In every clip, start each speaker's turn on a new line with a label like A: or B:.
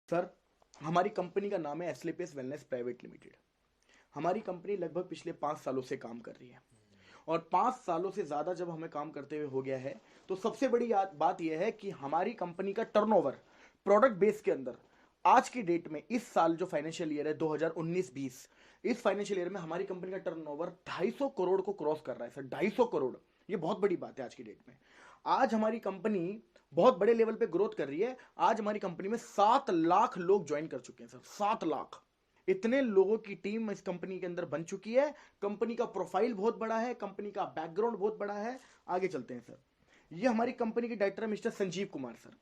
A: Sir, हमारी company का नाम है एस्क्लेपियस वेलनेस प्राइवेट लिमिटेड। हमारी कंपनी लगभग पिछले 5 सालों से काम कर रही है और 5 सालों से ज़्यादा जब हमें काम करते हुए हो गया है तो सबसे बड़ी बात यह है कि हमारी कंपनी का टर्नओवर प्रोडक्ट बेस के अंदर आज की डेट में इस साल जो फाइनेंशियल ईयर है 2019-20, इस फाइनेंशियल ईयर में हमारी कंपनी का टर्नओवर 250 करोड़ को क्रॉस कर रहा है सर। 250 करोड़, ये बहुत बड़ी बात है आज की डेट में। आज हमारी कंपनी बहुत बड़े लेवल पे ग्रोथ कर रही है। आज हमारी कंपनी में 7 लाख लोग ज्वाइन कर चुके हैं सर। 7 लाख, इतने लोगों की टीम इस कंपनी के अंदर बन चुकी है। कंपनी का प्रोफाइल बहुत बड़ा है, कंपनी का बैकग्राउंड बहुत बड़ा है। आगे चलते हैं सर। ये हमारी कंपनी के director mister Sanjeev Kumar sir,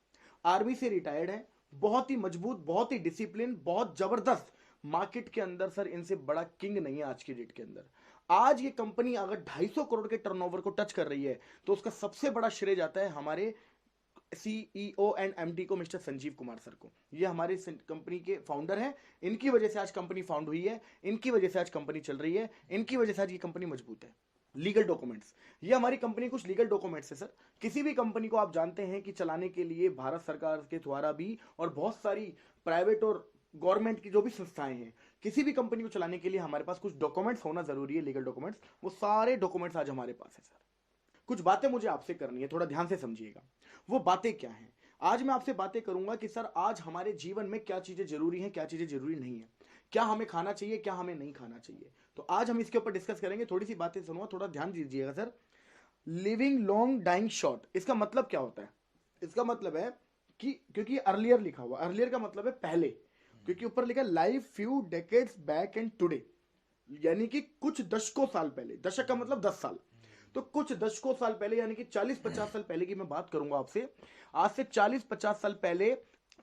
A: army से रिटायर्ड है। बहुत ही मजबूत, बहुत ही डिसिप्लिन, बहुत जबरदस्त। मार्केट के अंदर सर इनसे बड़ा किंग नहीं है आज की डेट के अंदर। आज ये कंपनी अगर 250 करोड़ के टर्नओवर को टच कर रही है तो उसका सबसे बड़ा श्रेय जाता है हमारे सीईओ एंड एमडी को, मिस्टर संजीव कुमार सर को। ये हमारे कंपनी के फाउंडर हैं। इनकी वजह से आज कंपनी फाउंड हुई है, इनकी वजह से आज कंपनी चल रही है, इनकी वजह से आज ये कंपनी मजबूत है। लीगल डॉक्यूमेंट्स, ये हमारी कंपनी कुछ लीगल डॉक्यूमेंट्स है सर। किसी भी कंपनी को आप जानते हैं कि चलाने के लिए भारत सरकार के द्वारा भी और बहुत सारी प्राइवेट और गवर्नमेंट की जो भी संस्थाएं हैं, किसी भी कंपनी को चलाने के लिए हमारे पास कुछ डॉक्यूमेंट्स होना जरूरी है, लीगल डॉक्यूमेंट्स। वो सारे डॉक्यूमेंट्स आज हमारे पास है सर। कुछ बातें मुझे आपसे करनी है, थोड़ा ध्यान से समझिएगा। वो बातें क्या हैं? आज मैं आपसे बातें करूंगा कि सर आज हमारे जीवन में क्या चीजें जरूरी हैं, क्या चीजें जरूरी नहीं है, क्या हमें खाना चाहिए, क्या हमें नहीं खाना चाहिए। तो आज हम इसके ऊपर डिस्कस करेंगे। थोड़ी सी बातें सुनो, थोड़ा ध्यान दीजिएगा sir. Living long dying short, इसका मतलब क्या होता है? इसका मतलब है कि क्योंकि अर्लियर लिखा हुआ, अर्लियर का मतलब है पहले, क्योंकि ऊपर लिखा life few decades back and today, यानी कि कुछ दशकों साल पहले। दशक का मतलब 10 साल। तो कुछ दशकों साल पहले यानी कि 40-50 साल पहले की मैं बात करूंगा आपसे। आज से 40-50 साल पहले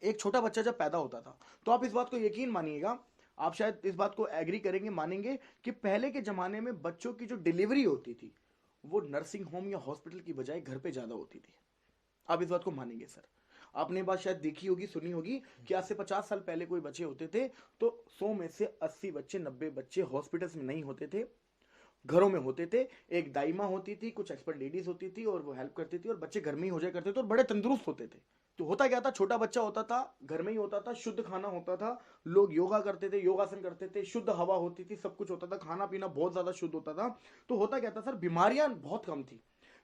A: एक छोटा बच्चा जब पैदा होता था, तो आप इस बात को यकीन मानिएगा, आप शायद इस बात को एग्री करेंगे, मानेंगे कि पहले के जमाने में बच्चों की जो डिलीवरी होती थी वो नर्सिंग होम या हॉस्पिटल की बजाय घर पे ज्यादा होती थी। आप इस बात को मानेंगे सर? आपने बात शायद देखी होगी, सुनी होगी कि आज से 50 साल पहले कोई बच्चे होते थे तो 100 में से 80 बच्चे, 90 बच्चे हॉस्पिटल्स में नहीं होते थे, घरों में होते थे। एक दाइमा होती थी, कुछ एक्सपर्ट लेडीज होती थी और वो हेल्प करती थी और बच्चे घर में ही हो जाया करते थे और बड़े तंदुरुस्त होते थे। तो होता क्या था, छोटा बच्चा होता था, घर में ही होता था, शुद्ध खाना होता था, लोग योगा करते थे, योगासन करते थे, शुद्ध हवा होती थी, सब कुछ होता था, खाना पीना बहुत ज्यादा शुद्ध होता था। तो होता क्या था सर, बीमारियां बहुत कम थी,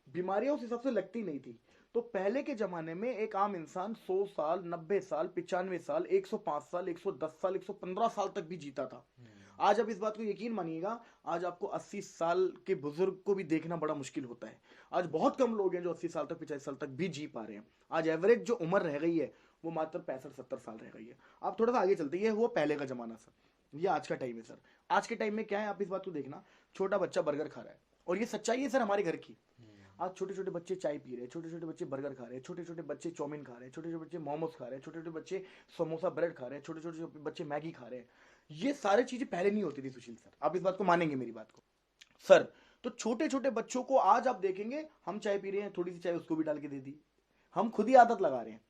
A: बीमारियां उस हिसाब से लगती नहीं थी। तो पहले के जमाने में एक आम इंसान 100 साल, 90 साल, 95 साल, 105 साल, 110 साल, 115 साल तक भी जीता था। आज आप इस बात को यकीन मानिएगा, आज आपको 80 साल के बुजुर्ग को भी देखना बड़ा मुश्किल होता है। आज बहुत कम लोग हैं जो 80 साल तक, 85 साल तक भी जी पा रहे हैं। आज एवरेज जो उम्र रह गई है वो मात्र 65-70 साल रह गई है। आप थोड़ा सा आगे चलते हैं, वो पहले का जमाना सर, ये आज का टाइम है सर। आज के टाइम में क्या है, आप इस बात को देखना, छोटा बच्चा बर्गर खा रहा है और ये सच्चाई है सर हमारे घर की। आज छोटे छोटे बच्चे चाय पी रहे हैं, छोटे छोटे बच्चे बर्गर खा रहे हैं, छोटे छोटे बच्चे चाउमीन खा रहे हैं, छोटे छोटे बच्चे मोमोज खा रहे हैं, छोटे छोटे बच्चे समोसा ब्रेड खा रहे हैं, छोटे छोटे बच्चे मैगी खा रहे हैं। ये सारी चीजें पहले नहीं होती थी सुशील सर, आप इस बात को मानेंगे मेरी बात को सर। तो छोटे छोटे बच्चों को आज आप देखेंगे, हम चाय पी रहे हैं, थोड़ी सी चाय उसको भी डाल के दे दी, हम खुद ही आदत लगा रहे हैं।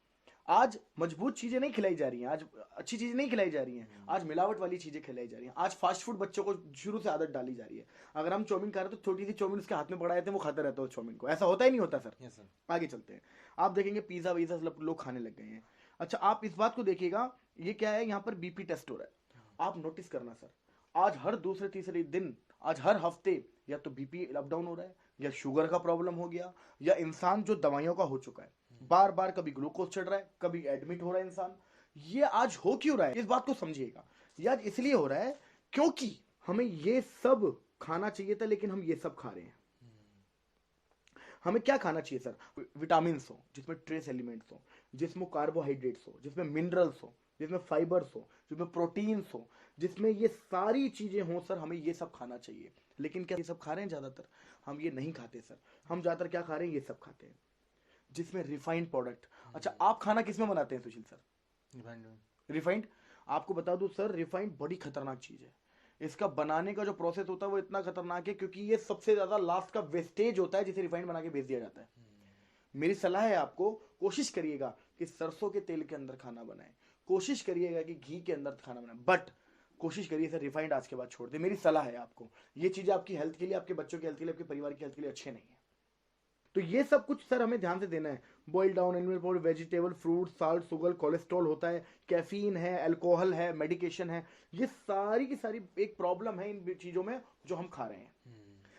A: आज मजबूत चीजें नहीं खिलाई जा रही हैं, आज अच्छी चीजें नहीं खिलाई जा रही हैं, आज मिलावट वाली चीजें खिलाई जा रही हैं। आज फास्ट फूड बच्चों को शुरू से आदत डाली जा रही है। अगर हम चाउमीन खा रहे हैं तो छोटी सी चाउमीन उसके हाथ में पकड़ा देते हैं, वो खाता रहता है उस चाउमीन को। ऐसा होता ही नहीं होता सर।
B: Yes sir.
A: आगे चलते हैं, आप देखेंगे पिज्जा वीजा सब लोग खाने लग गए हैं। अच्छा, आप इस बात को देखिएगा, ये क्या है, यहाँ पर बीपी टेस्ट हो रहा है। आप नोटिस करना सर, आज हर दूसरे तीसरे दिन, आज हर हफ्ते या तो बीपी अप डाउन हो रहा है, या शुगर का प्रॉब्लम हो गया, या इंसान जो दवाइयों का हो चुका है, बार बार कभी ग्लूकोज चढ़ रहा है, कभी एडमिट हो रहा है इंसान। ये आज हो क्यों रहा है, इस बात को समझिएगा। ये आज इसलिए हो रहा है क्योंकि हमें ये सब खाना चाहिए था लेकिन हम ये सब खा रहे हैं। हमें क्या खाना चाहिए सर? विटामिन हो जिसमें ट्रेस एलिमेंट्स हो, जिसमें कार्बोहाइड्रेट्स हो, जिसमें मिनरल्स हो, जिसमें फाइबर्स हो, जिसमें प्रोटीन्स हो, जिसमें ये सारी चीजें हों सर, हमें ये सब खाना चाहिए। लेकिन क्या ये सब खा रहे हैं? ज्यादातर हम ये नहीं खाते सर। हम ज्यादातर क्या खा रहे हैं? ये सब खाते हैं जिसमें रिफाइंड प्रोडक्ट। अच्छा, आप खाना किसमें बनाते हैं सुशील सर? रिफाइंड। आपको बता दूं सर, रिफाइंड बड़ी खतरनाक चीज है। इसका बनाने का जो प्रोसेस होता है वो इतना खतरनाक है क्योंकि ये सबसे ज्यादा लास्ट का वेस्टेज होता है जिसे रिफाइंड बना के बेच दिया जाता है। मेरी सलाह है आपको, कोशिश करिएगा कि सरसों के तेल के अंदर खाना बनाए, कोशिश करिएगा कि घी के अंदर खाना बनाए, बट कोशिश करिए सर रिफाइंड आज के बाद छोड़ दे। मेरी सलाह है आपको, ये चीजें आपकी हेल्थ के लिए, आपके बच्चों की हेल्थ के लिए, आपके परिवार की हेल्थ के लिए अच्छे नहीं है। तो ये सब कुछ सर हमें ध्यान से देना है। Boil down animal powder, vegetable, fruit, salt, sugar, cholesterol होता है, कैफीन है, अल्कोहल है, मेडिकेशन है। ये सारी की सारी एक प्रॉब्लम है इन चीजों में जो हम खा रहे हैं।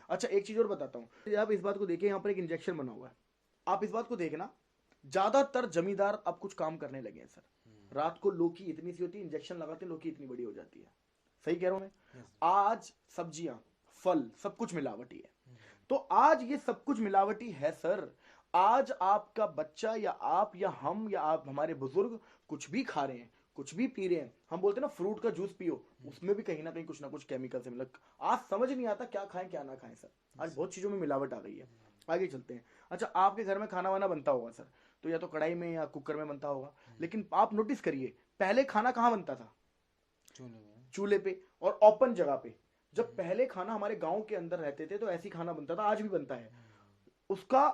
A: अच्छा एक चीज और बताता हूँ, आप इस बात को देखिए, यहाँ पर एक इंजेक्शन बना हुआ है, आप इस बात को देखना, ज्यादातर जमींदार अब कुछ काम करने लगे हैं सर। रात को लौकी इतनी सी होती है, इंजेक्शन लगाते लौकी इतनी बड़ी हो जाती है। सही कह रहा हूं मैं? आज सब्जियां, फल, सब कुछ मिलावटी है। तो आज ये सब कुछ मिलावटी है सर। आज आपका बच्चा या आप या हम या आप हमारे बुजुर्ग कुछ भी खा रहे हैं, कुछ भी पी रहे हैं, हम बोलते हैं ना फ्रूट का जूस पियो, उसमें भी कहीं ना कुछ केमिकल से मिला। आज समझ नहीं आता क्या खाएं क्या ना खाएं सर। आज बहुत चीजों में मिलावट आ गई है। आगे चलते हैं। अच्छा आपके घर में खाना वाना बनता होगा सर, तो या तो कढ़ाई में या कुकर में बनता होगा, लेकिन आप नोटिस करिए पहले खाना कहाँ बनता था? चूल्हे पे और ओपन जगह पे। जब पहले खाना हमारे गांव के अंदर रहते थे तो ऐसी खाना बनता था, आज भी बनता है उसका।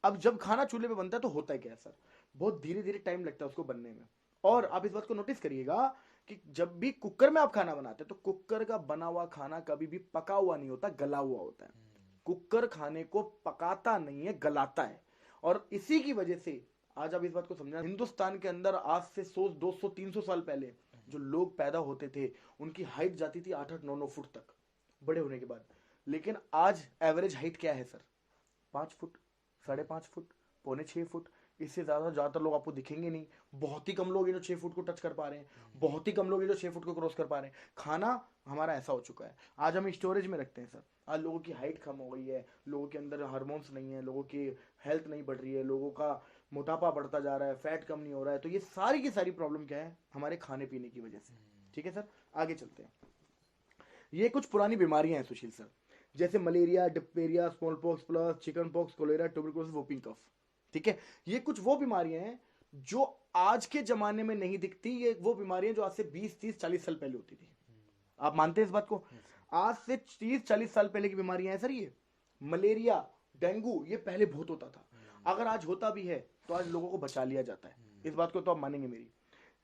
A: अब जब खाना चूल्हे पे बनता है तो होता है क्या सर, बहुत धीरे धीरे टाइम लगता है उसको बनने में। और आप इस बात को नोटिस करिएगा कि जब भी कुकर में आप खाना बनाते हैं तो कुकर का बना हुआ खाना कभी भी पका हुआ नहीं होता, गला हुआ होता है। कुकर खाने को पकाता नहीं है, गलाता है। और इसी की वजह से आज आप इस बात को समझना, हिंदुस्तान के अंदर आज से 100 200 300 साल पहले जो लोग पैदा होते थे उनकी हाइट जाती थी 8-8 9-9 फुट तक बड़े होने के बाद। लेकिन आज एवरेज हाइट क्या है सर? 5 foot, 5.5 foot, 5.25 foot. इससे ज्यादातर लोग आपको दिखेंगे नहीं। बहुत ही कम लोग हैं जो 6 फुट को टच कर पा रहे हैं, बहुत ही कम लोग हैं जो 6 फुट को क्रॉस कर पा रहे हैं। खाना हमारा ऐसा हो चुका है, आज हम स्टोरेज में रखते हैं सर। आज लोगों की हाइट कम हो गई है, लोगों के अंदर हार्मोन्स नहीं है, लोगों की हेल्थ नहीं बढ़ रही है, लोगों का मोटापा बढ़ता जा रहा है, फैट कम नहीं हो रहा है। तो ये सारी की सारी प्रॉब्लम क्या है? हमारे खाने पीने की वजह से। ठीक है सर, आगे चलते हैं। ये कुछ पुरानी बीमारियां हैं सुशील सर, जैसे malaria, diphtheria, smallpox plus, chickenpox, cholera, tuberculosis, whooping cough. ठीक है, ये कुछ वो बीमारियां हैं जो आज के जमाने में नहीं दिखती। ये वो बीमारियां जो आज से 20-30-40 साल पहले होती थी। आप मानते हैं इस बात को? आज से 30-40 साल पहले की बीमारियां हैं सर। ये मलेरिया, डेंगू, ये पहले बहुत होता था। अगर आज होता भी है तो आज लोगों को बचा लिया जाता है। इस बात को तो आप मानेंगे मेरी,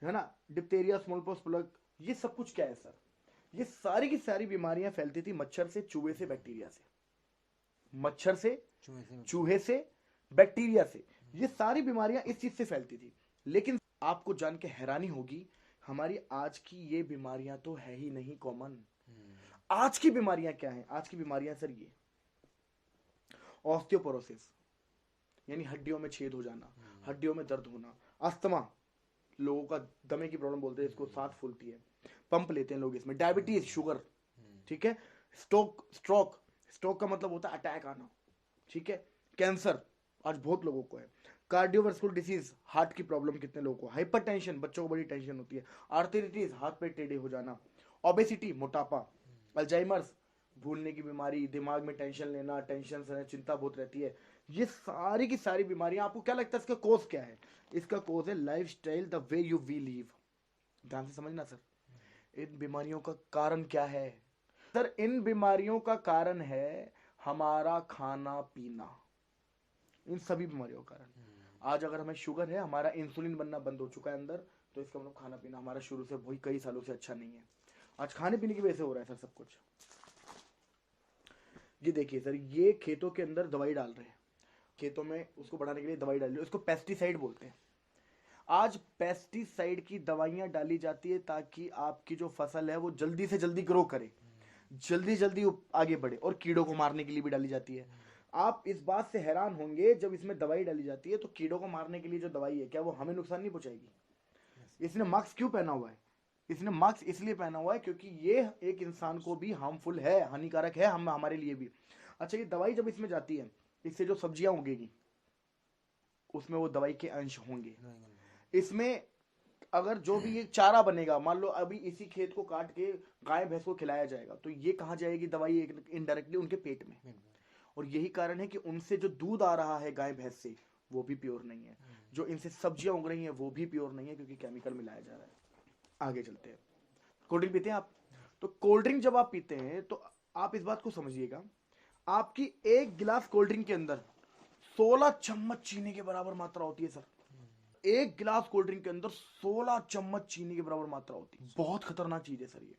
A: है ना? डिप्थीरिया, स्मॉल पॉक्स, प्लग, ये सब कुछ क्या है सर? ये सारी की सारी बीमारियां फैलती थी मच्छर से, चूहे से, बैक्टीरिया से। मच्छर से, चूहे से, बैक्टीरिया से। ये सारी बीमारियां इस चीज से फैलती थी। लेकिन आपको जान के हैरानी होगी, हमारी आज की ये बीमारियां तो है ही नहीं कॉमन। आज की बीमारियां क्या हैं? आज की बीमारियां सर ये ऑस्टियोपोरोसिस, यानी हड्डियों में छेद हो जाना, हड्डियों में दर्द होना, अस्थमा, लोगों का दमे की प्रॉब्लम बोलते हैं इसको, सांस फूलती है, पंप लेते हैं लोग इसमें, डायबिटीज, शुगर, ठीक है, स्ट्रोक का मतलब होता है अटैक आना, ठीक है, कैंसर आज बहुत लोगों को है, कार्डियोवास्कुलर डिसीज, हार्ट की प्रॉब्लम कितने लोगों को, हाइपरटेंशन, बच्चों को बड़ी टेंशन होती है, आर्थराइटिस, हाथ पैर टेढ़े हो जाना, ओबेसिटी, मोटापा, अल्जाइमर्स, भूलने की बीमारी, दिमाग में टेंशन लेना, टेंशन से चिंता बहुत रहती है। ये सारी की सारी बीमारियां, आपको क्या लगता है इसका कोज क्या है? इसका कोज है lifestyle, the way you we live. ध्यान से समझना सर, इन बीमारियों का कारण क्या है सर? इन बीमारियों का कारण है हमारा खाना पीना। इन सभी बीमारियों का कारण आज अगर हमें शुगर है, हमारा इंसुलिन बनना बंद हो चुका है अंदर, तो इसका मतलब खाना पीना हमारा शुरू से वही कई सालों से अच्छा नहीं है। आज खाने पीने की वजह से हो रहा है सर सब कुछ। ये देखिए सर, ये खेतों के अंदर दवाई डाल रहे हैं, खेतों में उसको बढ़ाने के लिए दवाई डाल रहे हैं, उसको पेस्टिसाइड बोलते हैं। आज पेस्टिसाइड की दवाइयां डाली जाती है ताकि आपकी जो फसल है वो जल्दी से जल्दी ग्रो करे, जल्दी जल्दी आगे बढ़े, और कीड़ों को मारने के लिए भी डाली जाती है। आप इस बात से हैरान होंगे, जब इसमें दवाई डाली जाती है तो कीड़ों को मारने के लिए जो दवाई है, क्या वो हमें नुकसान नहीं पहुंचाएगी? इसने मास्क क्यों पहना हुआ है? इसने मास्क इसलिए पहना हुआ है क्योंकि ये एक इंसान को भी हार्मफुल है, हानिकारक है, हम हमारे लिए भी। अच्छा, ये दवाई जब इसमें जाती है, इससे जो सब्जियां उगेगी उसमें वो दवाई के अंश होंगे। इसमें अगर जो भी ये चारा बनेगा, मान लो अभी इसी खेत को काट के गाय भैंस को खिलाया जाएगा, तो ये कहाँ जाएगी दवाई? इनडायरेक्टली उनके पेट में। और यही कारण है कि उनसे जो दूध आ रहा है गाय भैंस से, वो भी प्योर नहीं है। जो इनसे सब्जियां उग रही हैं वो भी प्योर नहीं है, क्योंकि केमिकल मिलाया जा रहा है। आगे चलते हैं। कोल्ड ड्रिंक पीते हैं आप? तो कोल्ड ड्रिंक जब आप पीते हैं तो आप इस बात को समझिएगा, आपकी एक गिलास कोल्ड ड्रिंक के अंदर 16 चम्मच चीनी के बराबर मात्रा होती है सर। एक गिलास कोल्ड ड्रिंक के अंदर 16 चम्मच चीनी के बराबर मात्रा होती है। बहुत खतरनाक चीज है सर ये।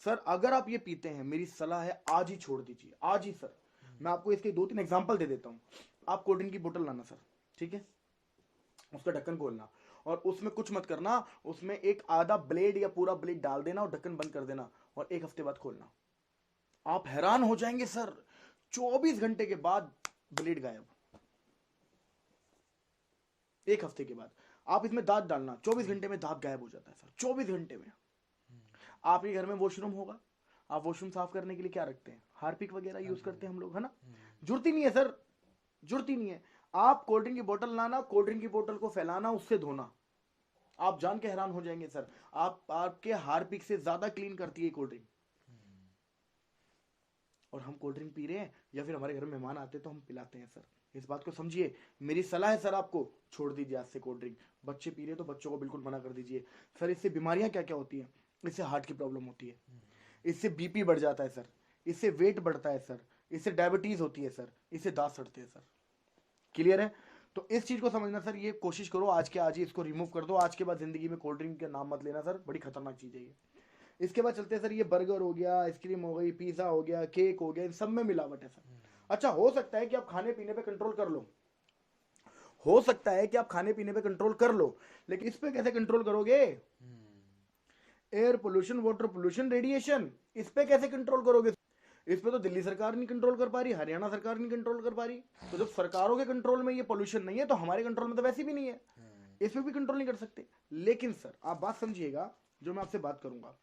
A: सर अगर आप ये पीते हैं, मेरी सलाह है आज ही छोड़ दीजिए, आज ही सर। मैं आपको इसके 2-3 एग्जांपल दे देता हूं। आप कोल्ड ड्रिंक की बोतल लाना सर, ठीक है, उसका ढक्कन खोलना और उसमें कुछ मत करना, उसमें एक आधा ब्लेड या पूरा ब्लेड डाल देना और ढक्कन बंद कर देना और 1 हफ्ते बाद खोलना। आप हैरान हो जाएंगे सर, 24 घंटे के बाद ब्लेड गायब। 1 हफ्ते के बाद आप इसमें दांत डालना, 24 घंटे में दांत गायब हो जाता है सर, 24 घंटे में। आपके घर में वॉशरूम होगा, आप वॉशरूम साफ करने के लिए क्या रखते हैं, हार्पिक वगैरह यूज करते हैं हम लोग, है ना। जरूरत ही नहीं है सर, जरूरत ही नहीं है। आप कोल्ड ड्रिंक की बोतल लाना, कोल्ड ड्रिंक की बोतल को फैलाना, उससे धोना, आप जान के हैरान हो जाएंगे सर, आपके हार्पिक से ज्यादा क्लीन करती है कोल्ड ड्रिंक। और हम कोल्ड ड्रिंक पी रहे हैं या फिर हमारे घर में मेहमान आते हैं तो हम पिलाते हैं सर, इस बात को समझिए। मेरी सलाह है सर आपको, छोड़ दीजिए आज से कोल्ड ड्रिंक। बच्चे पी रहे हैं तो बच्चों को बिल्कुल मना कर दीजिए सर। इससे बीमारियां क्या क्या होती हैं, इससे हार्ट की प्रॉब्लम होती है, इससे बीपी बढ़ जाता है सर, इससे वेट बढ़ता है सर, इससे डायबिटीज होती है सर, इससे दांत सड़ते हैं सर। क्लियर है। तो इस चीज को समझना सर, ये कोशिश करो आज के आज ही इसको रिमूव कर दो। आज के बाद जिंदगी में कोल्ड ड्रिंक का नाम मत लेना सर, बड़ी खतरनाक चीज है ये। इसके बाद चलते हैं सर, ये बर्गर हो गया, आइसक्रीम हो गई, पिज्जा हो गया, केक हो गया, इन सब में मिलावट है सर। अच्छा, हो सकता है कि आप खाने पीने पे कंट्रोल कर लो, हो सकता है कि आप खाने पीने पे कंट्रोल कर लो, लेकिन इस पे कैसे कंट्रोल करोगे? Air pollution, water pollution, radiation, इस पे कैसे कंट्रोल करोगे? इस पे तो दिल्ली सरकार नहीं कंट्रोल कर पा रही, हरियाणा सरकार नहीं कंट्रोल कर पा रही। तो जब सरकारों के कंट्रोल में ये पोल्यूशन नहीं है तो हमारे कंट्रोल में तो वैसे भी नहीं है, इस पे भी कंट्रोल नहीं कर सकते। लेकिन सर आप बात समझिएगा, जो मैं आपसे बात करूंगा,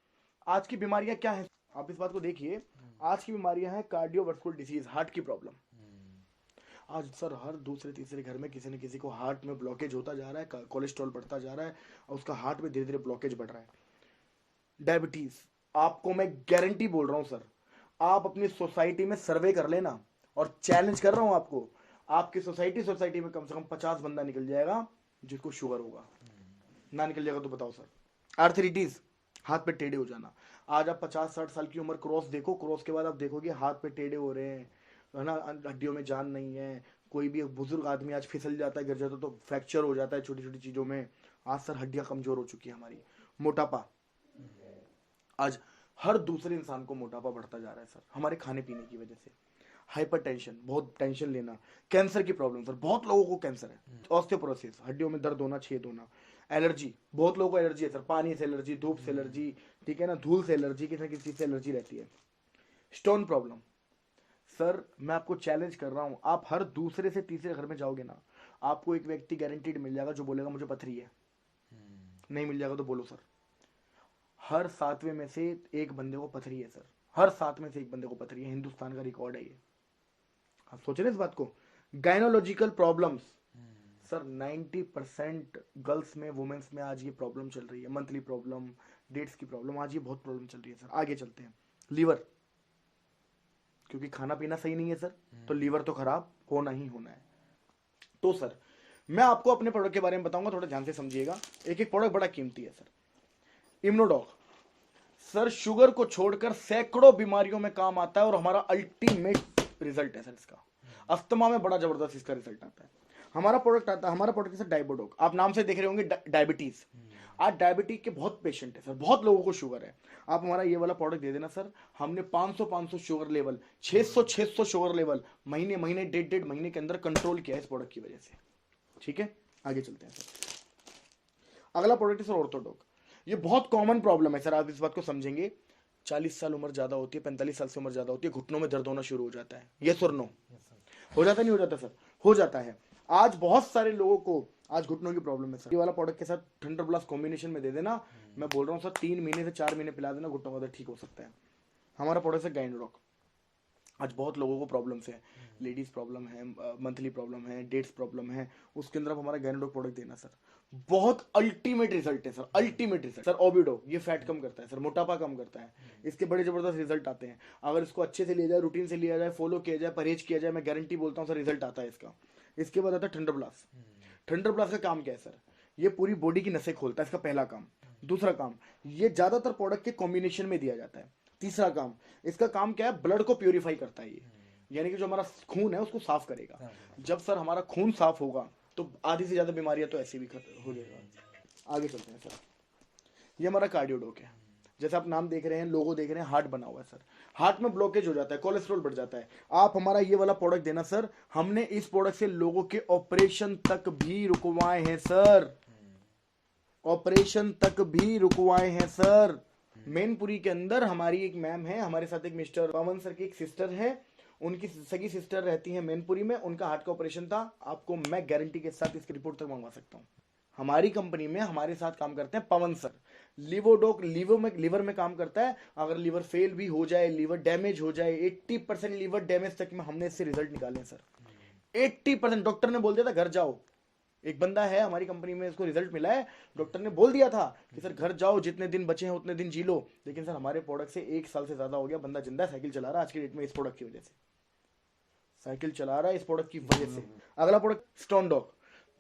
A: आज की बीमारियां क्या है, आप इस बात को देखिए। आज की बीमारियां हैं कार्डियोवास्कुलर डिसीज, हार्ट की प्रॉब्लम। आज सर हर दूसरे तीसरे घर में किसी न किसी को हार्ट में ब्लॉकेज होता जा रहा है, कोलेस्ट्रॉल बढ़ता जा रहा है और उसका हार्ट में धीरे धीरे ब्लॉकेज बढ़ रहा है। डायबिटीज, आपको मैं गारंटी बोल रहा हूं सर, आप अपनी सोसाइटी में सर्वे कर लेना और चैलेंज कर रहा हूं आपको, आपकी सोसाइटी में कम से कम 50 बंदा निकल जाएगा जिसको शुगर होगा। ना निकल जाएगा तो बताओ सर। आर्थराइटिस, हाथ पे टेढ़े हो जाना। आज आप 50-60 साल की उम्र क्रॉस देखो, क्रॉस के बाद आप देखोगे हाथ पे टेढ़े हो रहे हैं, है ना, हड्डियों में जान नहीं है। कोई भी बुजुर्ग आदमी आज फिसल जाता है, गिर जाता है तो फ्रैक्चर हो जाता है छोटी छोटी चीजों में। आज सर हड्डियां कमजोर हो चुकी है हमारी। मोटापा, आज हर दूसरे इंसान को मोटापा बढ़ता जा रहा है सर, हमारे खाने पीने की वजह से। हाइपरटेंशन, बहुत टेंशन लेना। कैंसर की प्रॉब्लम सर, बहुत लोगों को कैंसर है। ऑस्टियोपोरोसिस, हड्डियों में दर्द होना, छेद होना। एलर्जी, बहुत लोगों को एलर्जी है सर, पानी से एलर्जी, धूप से एलर्जी, ठीक है ना, धूल से एलर्जी, किसी न किसी चीज से एलर्जी रहती है। स्टोन प्रॉब्लम, सर मैं आपको चैलेंज कर रहा हूं, आप हर दूसरे से तीसरे घर में जाओगे ना, आपको एक व्यक्ति गारंटीड मिल जाएगा जो बोलेगा मुझे पथरी है। नहीं मिल जाएगा तो बोलो सर। हर 7वें में से एक बंदे को पथरी है सर, हर 7 में से एक बंदे को पथरी है, हिंदुस्तान का रिकॉर्ड है ये। आप सोच रहे हैं इस बात को। गायनोलॉजिकल प्रॉब्लम्स, सर 90% गर्ल्स में, वुमेन्स में आज ये प्रॉब्लम चल रही है। मंथली प्रॉब्लम, डेट्स की प्रॉब्लम, आज ये बहुत प्रॉब्लम चल रही है सर। आगे चलते हैं। लीवर, क्योंकि खाना पीना सही नहीं है सर, तो लीवर तो खराब होना ही होना है। तो सर मैं आपको अपने प्रोडक्ट के बारे में बताऊंगा, थोड़ा ध्यान से समझिएगा। एक एक प्रोडक्ट बड़ा कीमती है सर। इम्यूनोडॉग, सर शुगर को छोड़कर सैकड़ों बीमारियों में काम आता है और हमारा अल्टीमेट रिजल्ट है सर इसका। अस्थमा में बड़ा जबरदस्त इसका रिजल्ट आता है। हमारा प्रोडक्ट आता है, हमारा प्रोडक्ट है डायबोडोग। आप नाम से देख रहे होंगे डायबिटीज। आज डायबिटीज के बहुत पेशेंट है सर, बहुत लोगों को शुगर है। आप हमारा ये वाला प्रोडक्ट दे देना सर, हमने 500 शुगर लेवल, 600 शुगर लेवल महीने 1.5 महीने के अंदर कंट्रोल किया है इस प्रोडक्ट की वजह से। ठीक है, आगे चलते हैं सर। अगला प्रोडक्ट है सर ऑर्थोडॉग। ये बहुत कॉमन प्रॉब्लम है सर, आप इस बात को समझेंगे। 40 साल उम्र ज्यादा होती है, 45 साल से उम्र ज्यादा होती है, घुटनों में दर्द होना शुरू हो जाता है। यस और नो? हो जाता नहीं हो जाता सर? हो जाता है। आज बहुत सारे लोगों को आज घुटनों की प्रॉब्लम है सर। ये वाला प्रोडक्ट के साथ थंडर ब्लास्ट कॉम्बिनेशन में दे देना, मैं बोल रहा हूँ सर 3 महीने से 4 महीने पिला देना, घुटनों का दर्द ठीक हो सकता है। हमारा प्रोडक्ट है गाइनोडॉग। आज बहुत लोगों को प्रॉब्लम्स है, लेडीज प्रॉब्लम है, मंथली प्रॉब्लम है, डेट्स प्रॉब्लम है, उसके अंदर आप हमारा गाइनोडॉग प्रोडक्ट देना सर, बहुत अल्टीमेट रिजल्ट है सर, अल्टीमेट रिजल्ट। सर ओबिडो, ये फैट कम करता है सर, मोटापा कम करता है, इसके बड़े जबरदस्त रिजल्ट आते हैं। अगर इसको अच्छे से लिया जाए, रूटीन से लिया जाए, फॉलो किया जाए, परहेज किया जाए, मैं गारंटी बोलता हूँ सर रिजल्ट आता है इसका। इसके बाद आता है थंडर ब्लास्ट। थंडर ब्लास्ट का काम क्या है सर? ये पूरी बॉडी की नसें खोलता है, इसका पहला काम। दूसरा काम, ये ज्यादातर प्रोडक्ट के कॉम्बिनेशन में दिया जाता है। तीसरा काम, इसका काम क्या है? ब्लड को प्यूरिफाई करता है ये, यानी कि जो हमारा खून है उसको साफ करेगा। जब सर हमारा खून साफ होगा तो आधी से ज्यादा बीमारियां तो ऐसी भी खत्म हो जाएगा। आगे चलते हैं सर। ये हमारा कार्डियोडॉग है। जैसे आप नाम देख रहे हैं, लोगो देख रहे हैं, हार्ट बना हुआ है सर। हार्ट में ब्लॉकेज हो जाता है, कोलेस्ट्रॉल बढ़ जाता है। आप हमारा ये वाला प्रोडक्ट देना सर, हमने इस प्रोडक्ट से लोगों के ऑपरेशन तक भी रुकवाए हैं सर, ऑपरेशन तक भी रुकवाए हैं सर। मैनपुरी के अंदर हमारी एक मैम है, हमारे साथ एक मिस्टर पवन सर की एक सिस्टर है, उनकी सगी सिस्टर रहती है मैनपुरी में, उनका हार्ट का ऑपरेशन था। आपको मैं गारंटी के साथ इसकी रिपोर्ट तक मंगवा सकता हूँ। हमारी कंपनी में हमारे साथ काम करते हैं पवन सर। लिवोडोक लीवर में काम करता है। अगर लीवर फेल भी हो जाए, लीवर डैमेज हो जाए, 80% लीवर डैमेज तक में हमने इससे रिजल्ट निकाले हैं सर। 80% डॉक्टर ने बोल दिया था घर जाओ। एक बंदा है हमारी कंपनी में, इसको रिजल्ट मिला है, डॉक्टर ने बोल दिया था कि सर घर जाओ, जितने दिन बचे हैं उतने दिन जी लो। लेकिन सर हमारे प्रोडक्ट से 1 साल से ज्यादा हो गया, बंदा जिंदा साइकिल चला रहा है आज की डेट में, इस प्रोडक्ट की वजह से साइकिल चला रहा है, इस प्रोडक्ट की वजह से। अगला प्रोडक्ट स्टोन डॉग।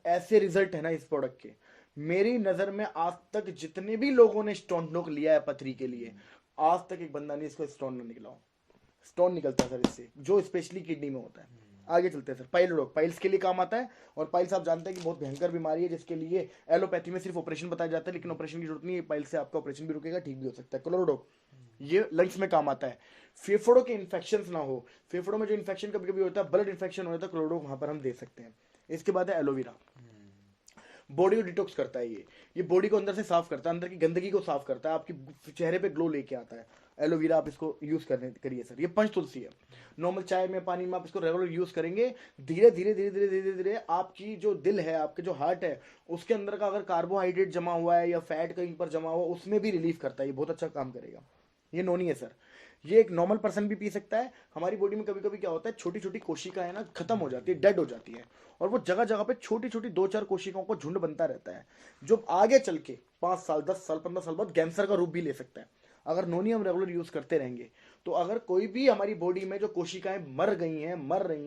A: ऐसे रिजल्ट है ना इस प्रोडक्ट के, मेरी नजर में आज तक जितने भी लोगों ने स्टोन डॉग लिया है पथरी के लिए, आज तक एक बंदा नहीं इसको स्टोन न निकला हो। स्टोन निकलता है सर इससे, जो स्पेशली किडनी में होता है। आगे चलते हैं सर। पाइलोडॉग पाइल्स के लिए काम आता है, और पाइल्स आप जानते हैं कि बहुत भयंकर बीमारी है, जिसके लिए एलोपैथी में सिर्फ ऑपरेशन बताया जाता है, लेकिन ऑपरेशन की जरूरत नहीं है। पाइल्स से आपका ऑपरेशन भी रुकेगा, ठीक भी हो सकता है। क्लोरोडॉग ये लंग्स में काम आता है, फेफड़ों के इन्फेक्शन ना हो, फेफड़ों में जो इन्फेक्शन कभी कभी होता है, ब्लड इन्फेक्शन होता है, क्लोरोडॉग वहां पर हम दे सकते हैं। इसके बाद है एलोवेरा। बॉडी को डिटॉक्स करता है ये बॉडी को अंदर से साफ करता है, अंदर की गंदगी को साफ करता है, आपकी चेहरे पे ग्लो लेके आता है। एलोवेरा आप इसको यूज करिए सर। ये पंच तुलसी है, नॉर्मल चाय में पानी में आप इसको रेगुलर यूज करेंगे, धीरे धीरे धीरे धीरे धीरे धीरे आपकी जो दिल है, आपके जो हार्ट है, उसके अंदर का अगर कार्बोहाइड्रेट जमा हुआ है या फैट कहीं पर जमा हुआ, उसमें भी रिलीफ करता है, ये बहुत अच्छा काम करेगा। ये नोनी है सर, ये एक नॉर्मल पर्सन भी पी सकता है। हमारी बॉडी में कभी कभी क्या होता है, छोटी छोटी कोशिकाएं ना खत्म हो जाती है, डेड हो जाती है, और वो जगह जगह पे छोटी छोटी 2-4 कोशिकाओं का झुंड बनता रहता है, जो आगे चल के 5 साल 10 साल 15 साल बाद कैंसर का रूप भी ले सकता है। अगर नोनी हम रेगुलर यूज करते रहेंगे, तो अगर कोई भी हमारी बॉडी में जो कोशिकाएं मर रही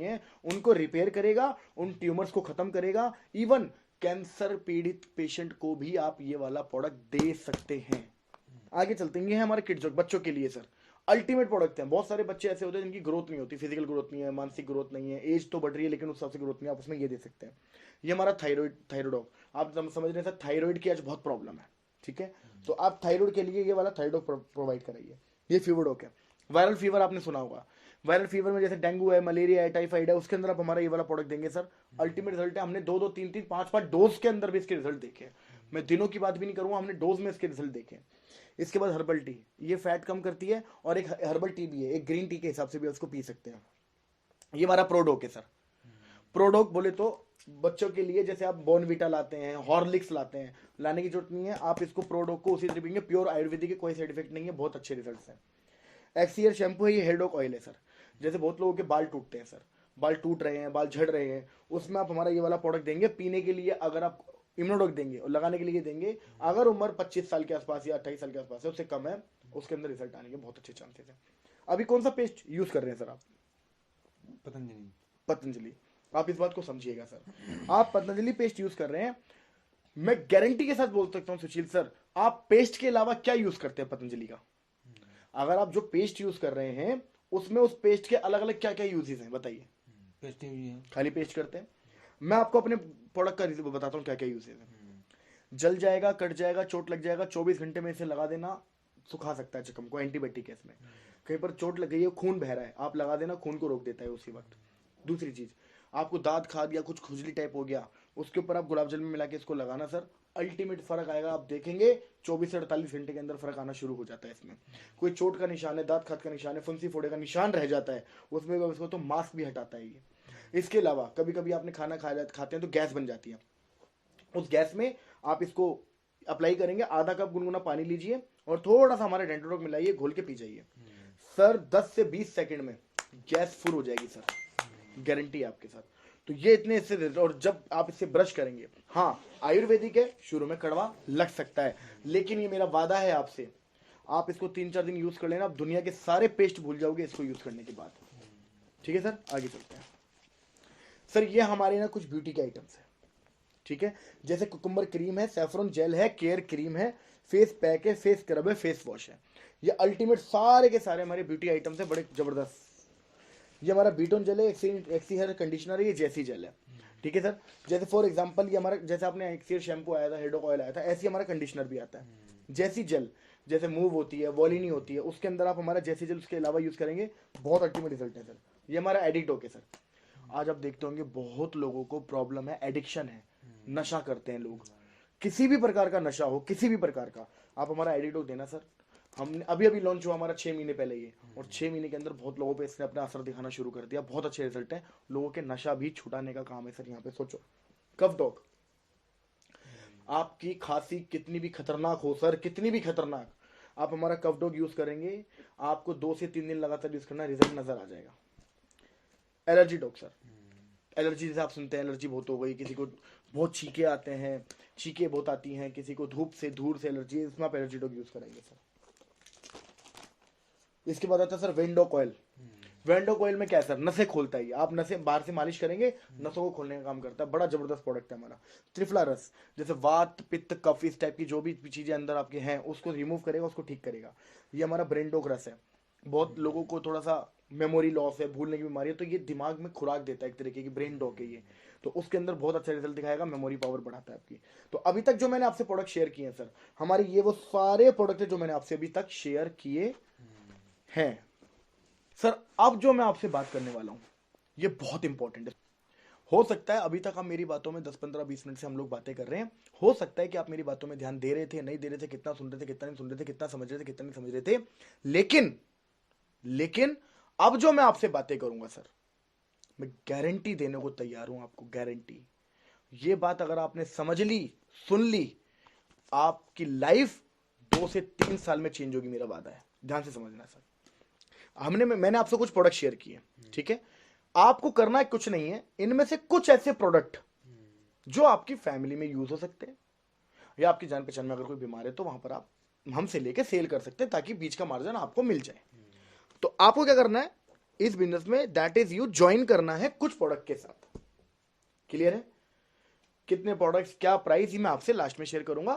A: हैं, उनको रिपेयर करेगा, उन ट्यूमर्स को खत्म करेगा। इवन कैंसर पीड़ित पेशेंट को भी आप ये वाला प्रोडक्ट दे सकते हैं। आगे चलते हैं, ये है हमारे किड्स बच्चों के लिए सर अल्टीमेट प्रोडक्ट है। बहुत सारे बच्चे ऐसे होते हैं जिनकी ग्रोथ नहीं होती, फिजिकल ग्रोथ नहीं है, मानसिक ग्रोथ नहीं है, एज तो बढ़ रही है लेकिन उस हिसाब से ग्रोथ नहीं है, आप उसमें ये दे सकते हैं। ये हमारा थायराइड, आप समझ रहे हैं सर, थायराइड की आज बहुत प्रॉब्लम है, ठीक है, तो आप थायराइड के लिए ये वाला थायराइड प्रोवाइड कराइए। ये फीवरडॉक है। वायरल फीवर आपने सुना होगा, वायरल फीवर में जैसे डेंगू है, मलेरिया है, टाइफाइड है, उसके अंदर आप हमारा ये वाला प्रोडक्ट देंगे सर, अल्टीमेट रिजल्ट है। हमने 2-2 3-3 5-5 डोज के अंदर भी इसके रिजल्ट देखे, मैं दिनों की बात भी नहीं करूंगा, हमने डोज में इसके रिजल्ट देखे। इसके बाद हर्बल टी, ये फैट कम करती है, और एक हर्बल टी भी है, एक ग्रीन टी के हिसाब से भी उसको पी सकते हैं। ये हमारा प्रोडोक है सर। प्रोडोक बोले तो बच्चों के लिए, जैसे आप बॉर्नविटा लाते हैं, हॉर्लिक्स लाते हैं, लाने की जरूरत नहीं है, आप इसको प्रोडोक को उसी तरह पीएंगे, प्योर आयुर्वेदिक है, कोई साइड इफेक्ट नहीं है, बहुत अच्छे रिजल्ट्स हैं। एक्सीयर शैम्पू है, ये हेयर डॉक ऑयल है सर। जैसे बहुत लोगों के बाल टूटते हैं सर, बाल टूट रहे हैं, बाल झड़ रहे हैं, उसमें आप हमारा ये वाला प्रोडक्ट देंगे पीने के लिए। अगर आप इम्यूनोडॉक देंगे और लगाने के लिए देंगे, अगर उम्र 25 साल के आसपास या 28 साल के आसपास है, उससे कम है, उसके अंदर रिजल्ट आने के बहुत अच्छे चांसेस हैं। अभी कौन सा पेस्ट यूज कर रहे हैं सर आप? पतंजलि। आप इस बात को समझिएगा सर, आप पतंजलि पेस्ट यूज कर रहे हैं, मैं गारंटी के साथ बोल सकता हूं सुशील सर, आप पेस्ट के अलावा क्या यूज करते हैं पतंजलि का? अगर आप जो पेस्ट यूज कर रहे हैं, उसमें उस पेस्ट के अलग अलग क्या क्या यूजेस हैं बताइए?
B: पेस्ट ही है,
A: खाली पेस्ट करते हैं। मैं आपको अपने प्रोडक्ट का रिव्यू बताता हूँ क्या क्या यूजेस है। जल जाएगा, कट जाएगा, चोट लग जाएगा, 24 घंटे में इसे लगा देना, सुखा सकता है जख्म को, एंटीबायोटिक है इसमें। कहीं पर चोट लग गई है, खून बह रहा है, आप लगा देना, खून को रोक देता है उसी वक्त। दूसरी चीज, आपको दांत खाद या कुछ खुजली टाइप हो गया, उसके ऊपर आप गुलाब जल में मिला के इसको लगाना सर, अल्टीमेट फर्क आएगा। आप देखेंगे 24 से 48 घंटे के अंदर फर्क आना शुरू हो जाता है इसमें। कोई चोट का निशान है, दांत खाद का निशान है, फुंसी फोड़े का निशान रह जाता है, उसमें उसको तो मास्क भी हटाता है ये। इसके अलावा कभी कभी आपने खाना खाते हैं तो गैस बन जाती है, उस गैस में आप इसको अप्लाई करेंगे, आधा कप गुनगुना पानी लीजिए और थोड़ा सा हमारे डेंटोडॉक मिलाइए, घोल के पी जाइए सर, 10 से 20 सेकंड में गैस फुल हो जाएगी सर, गारंटी है आपके साथ। तो ये इतने इससे, और जब आप इससे ब्रश करेंगे, हाँ आयुर्वेदिक है, शुरू में कड़वा लग सकता है, लेकिन ये मेरा वादा है आपसे, आप इसको 3-4 दिन यूज कर लेना, आप दुनिया के सारे पेस्ट भूल जाओगे इसको यूज करने के बाद। ठीक है सर, आगे चलते हैं सर। ये हमारे ना कुछ ब्यूटी के आइटम्स है, ठीक है, जैसे कुकुम्बर क्रीम है, सैफरन जेल है, केयर क्रीम है, फेस पैक है, फेस स्क्रब है, फेस वॉश है। ये अल्टीमेट सारे के सारे हमारे ब्यूटी आइटम्स है, बड़े जबरदस्त। ये हमारा बीटोन जेल है, एक्सी हेयर कंडीशनर है, ये जैसी जेल है, ठीक है सर। जैसे फॉर एग्जांपल ये हमारा, जैसे आपने एक्सीयर शैम्पू आया था, हेयर डॉक ऑयल आया था, ऐसे हमारा कंडीशनर भी आता है। जैसी जेल, जैसे मूव होती है, वॉलिनी होती है, उसके अंदर आप हमारा जैसे जेल उसके अलावा यूज करेंगे, बहुत अल्टीमेट रिजल्ट है सर। ये हमारा एडिक्टोक है सर। आज आप देखते होंगे बहुत लोगों को प्रॉब्लम है, एडिक्शन है, नशा करते हैं लोग, किसी भी प्रकार का नशा हो, किसी भी प्रकार का, आप हमारा एडिक्टोक देना सर। हमने अभी अभी लॉन्च हुआ हमारा 6 महीने पहले ये, और 6 महीने के अंदर बहुत लोगों पे इसने अपना असर दिखाना शुरू कर दिया, बहुत अच्छे रिजल्ट है, लोगों के नशा भी छुटाने का काम है सर यहाँ पे। सोचो कफ डॉग, आपकी खांसी कितनी भी खतरनाक हो सर, कितनी भी खतरनाक, आप हमारा कफ डॉग यूज करेंगे, आपको 2 से 3 दिन लगातार यूज करना, रिजल्ट नजर आ जाएगा। एलर्जी डॉग सर, एलर्जी जैसे आप सुनते हैं एलर्जी बहुत हो गई, किसी को बहुत छींके आते हैं, छींके बहुत आती हैं, किसी को धूप से धूल से एलर्जी है, इसमें आप एलर्जी डॉग यूज करेंगे सर। इसके बाद आता है sir vendor coil. Vendor coil में क्या है सर, नसें खोलता है ये, आप नसें बाहर से मालिश करेंगे, नसों को खोलने का काम करता है, बड़ा जबरदस्त प्रोडक्ट है हमारा। त्रिफला रस, जैसे वात पित्त कफ इस टाइप की जो भी चीजें अंदर आपके हैं उसको रिमूव करेगा, उसको ठीक करेगा। ये हमारा ब्रेन डॉग रस है, बहुत लोगों को थोड़ा सा मेमोरी लॉस है, भूलने की बीमारी है, तो ये दिमाग में खुराक देता है, एक तरीके की ब्रेन डॉग है ये, तो उसके अंदर बहुत अच्छा रिजल्ट दिखाएगा, मेमोरी पावर बढ़ाता है आपकी। तो अभी तक जो मैंने आपसे प्रोडक्ट शेयर किए हैं सर, हमारे ये वो सारे प्रोडक्ट है जो मैंने आपसे अभी तक शेयर किए हैं सर। अब जो मैं आपसे बात करने वाला हूं ये बहुत इंपॉर्टेंट है। हो सकता है अभी तक आप मेरी बातों में 10-15-20 मिनट से हम लोग बातें कर रहे हैं, हो सकता है कि आप मेरी बातों में ध्यान दे रहे थे, नहीं दे रहे थे, कितना सुन रहे थे, कितना नहीं सुन रहे थे, कितना समझ रहे थे, कितना नहीं समझ रहे थे, लेकिन अब जो मैं आपसे बातें करूंगा सर, मैं गारंटी देने को तैयार हूं आपको, गारंटी। ये बात अगर आपने समझ ली, सुन ली, आपकी लाइफ 2 से 3 साल में चेंज होगी, मेरा वादा है, ध्यान से समझना सर। मैंने आपसे कुछ प्रोडक्ट शेयर किए, ठीक है, आपको करना है कुछ नहीं है, इनमें से कुछ ऐसे प्रोडक्ट जो आपकी फैमिली में यूज हो सकते हैं, या आपकी जान पहचान में अगर कोई बीमार है तो वहां पर आप हमसे लेके सेल कर सकते हैं, ताकि बीच का मार्जिन आपको मिल जाए। तो आपको क्या करना है इस बिजनेस में, दैट इज यू ज्वाइन करना है कुछ प्रोडक्ट के साथ। क्लियर है? कितने प्रोडक्ट्स, क्या प्राइस, ही मैं आपसे लास्ट में शेयर करूंगा।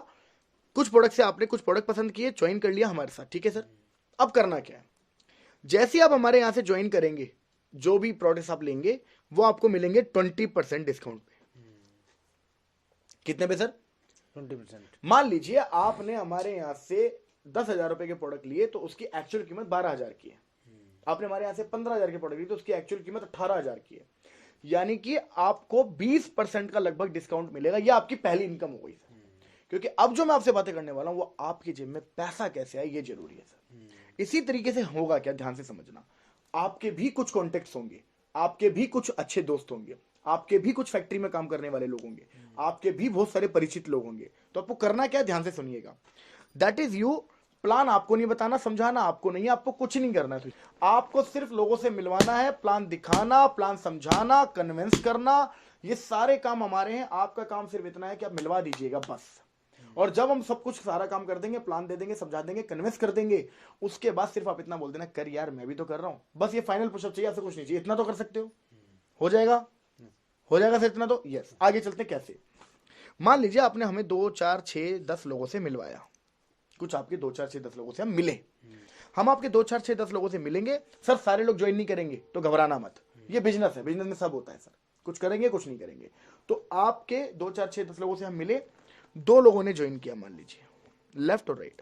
A: कुछ प्रोडक्ट से आपने कुछ प्रोडक्ट पसंद किए, ज्वाइन कर लिया हमारे साथ, ठीक है सर। अब करना क्या है, जैसे आप हमारे यहां से ज्वाइन करेंगे, जो भी प्रोडक्ट्स आप लेंगे वो आपको मिलेंगे 20% डिस्काउंट पे। कितने पे सर?
B: 20%।
A: मान लीजिए आपने हमारे यहां से 10,000 रुपए के प्रोडक्ट लिए तो उसकी एक्चुअल कीमत 12,000 की है। आपने हमारे यहां से 15,000 के प्रोडक्ट लिए तो उसकी एक्चुअल कीमत 18,000 की है। यानी कि आपको 20% का लगभग डिस्काउंट मिलेगा। यह आपकी पहली इनकम हो गई सर, क्योंकि अब जो मैं आपसे बातें करने वाला हूं वो आपकी जेब में पैसा कैसे आए ये जरूरी है सर। इसी तरीके से होगा क्या, ध्यान से समझना, आपके भी कुछ कॉन्टेक्ट्स होंगे, आपके भी कुछ अच्छे दोस्त होंगे, आपके भी कुछ फैक्ट्री में काम करने वाले लोग होंगे, आपके भी बहुत सारे परिचित लोग होंगे। तो आपको करना क्या है, ध्यान से सुनिएगा, दैट इज यू, प्लान आपको नहीं बताना, समझाना आपको नहीं है, आपको कुछ नहीं करना है, आपको सिर्फ लोगों से मिलवाना है, प्लान दिखाना, प्लान समझाना, कन्विंस करना, ये सारे काम हमारे हैं। आपका काम सिर्फ इतना है कि आप मिलवा दीजिएगा बस। और जब हम सब कुछ सारा काम कर देंगे, प्लान दे देंगे, समझा देंगे, कन्विंस कर देंगे, उसके बाद सिर्फ आप इतना बोल देना, कर यार मैं भी तो कर रहा हूं, बस ये फाइनल पुशअप चाहिए, आपसे कुछ नहीं चाहिए, इतना तो कर सकते हो जाएगा, हो जाएगा सर इतना तो, यस। आगे चलते कैसे, मान लीजिए आपने हमें 2, 4, 6, 10 लोगों से मिलवाया, कुछ आपके 2, 4, 6, 10 लोगों से हम मिले, हम आपके 2, 4, 6, 10 लोगों से मिलेंगे सर। सारे लोग ज्वाइन नहीं करेंगे तो घबराना मत, ये बिजनेस है, बिजनेस में सब होता है सर, कुछ करेंगे कुछ नहीं करेंगे। तो आपके 2, 4, 6, 10 लोगों से हम मिले, 2 लोगों ने ज्वाइन किया, मान लीजिए लेफ्ट और राइट,